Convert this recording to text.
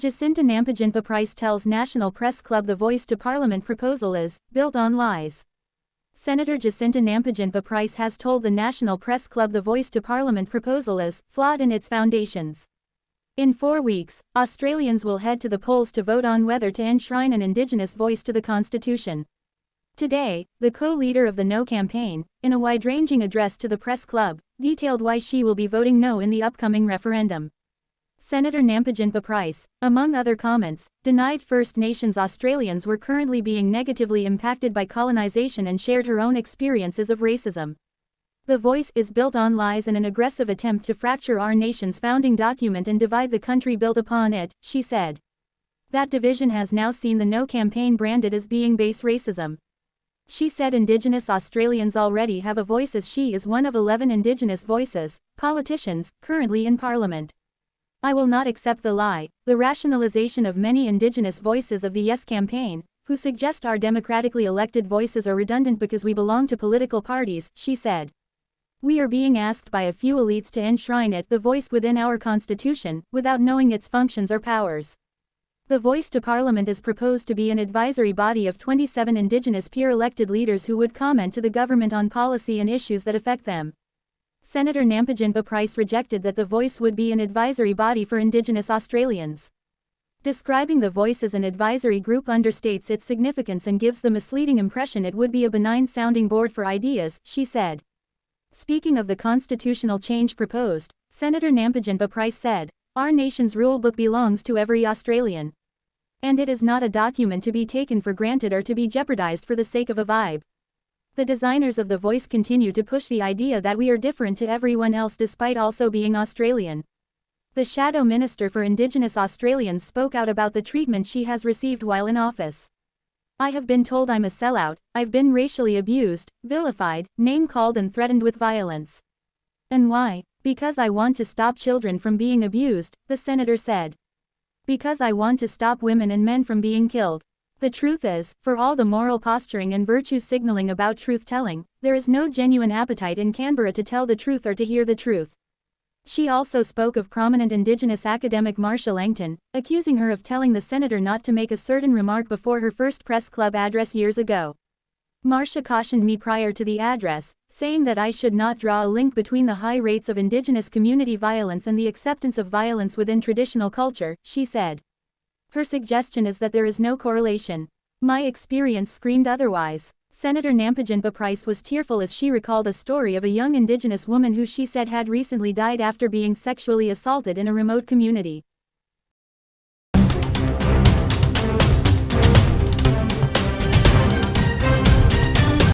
Jacinta Nampijinpa Price tells National Press Club the Voice to Parliament proposal is built on lies. Senator Jacinta Nampijinpa Price has told the National Press Club the Voice to Parliament proposal is flawed in its foundations. In 4 weeks, Australians will head to the polls to vote on whether to enshrine an Indigenous voice to the Constitution. Today, the co-leader of the No campaign, in a wide-ranging address to the press club, detailed why she will be voting no in the upcoming referendum. Senator Nampijinpa Price, among other comments, denied First Nations Australians were currently being negatively impacted by colonisation and shared her own experiences of racism. The Voice is built on lies and an aggressive attempt to fracture our nation's founding document and divide the country built upon it, she said. That division has now seen the No campaign branded as being base racism. She said Indigenous Australians already have a voice as she is one of 11 Indigenous voices, politicians, currently in Parliament. I will not accept the lie, the rationalization of many Indigenous voices of the Yes campaign, who suggest our democratically elected voices are redundant because we belong to political parties, she said. We are being asked by a few elites to enshrine it, the voice within our constitution, without knowing its functions or powers. The Voice to Parliament is proposed to be an advisory body of 27 Indigenous peer-elected leaders who would comment to the government on policy and issues that affect them. Senator Nampijinpa Price rejected that the Voice would be an advisory body for Indigenous Australians. Describing the Voice as an advisory group understates its significance and gives the misleading impression it would be a benign sounding board for ideas, she said. Speaking of the constitutional change proposed, Senator Nampijinpa Price said, "Our nation's rule book belongs to every Australian. And it is not a document to be taken for granted or to be jeopardized for the sake of a vibe." The designers of the Voice continue to push the idea that we are different to everyone else despite also being Australian. The Shadow Minister for Indigenous Australians spoke out about the treatment she has received while in office. "I have been told I'm a sellout, I've been racially abused, vilified, name-called and threatened with violence. And why? Because I want to stop children from being abused," the senator said. "Because I want to stop women and men from being killed. The truth is, for all the moral posturing and virtue signaling about truth-telling, there is no genuine appetite in Canberra to tell the truth or to hear the truth." She also spoke of prominent Indigenous academic Marcia Langton, accusing her of telling the senator not to make a certain remark before her first press club address years ago. "Marcia cautioned me prior to the address, saying that I should not draw a link between the high rates of Indigenous community violence and the acceptance of violence within traditional culture," she said. Her suggestion is that there is no correlation. "My experience screamed otherwise." Senator Nampijinpa Price was tearful as she recalled a story of a young Indigenous woman who she said had recently died after being sexually assaulted in a remote community.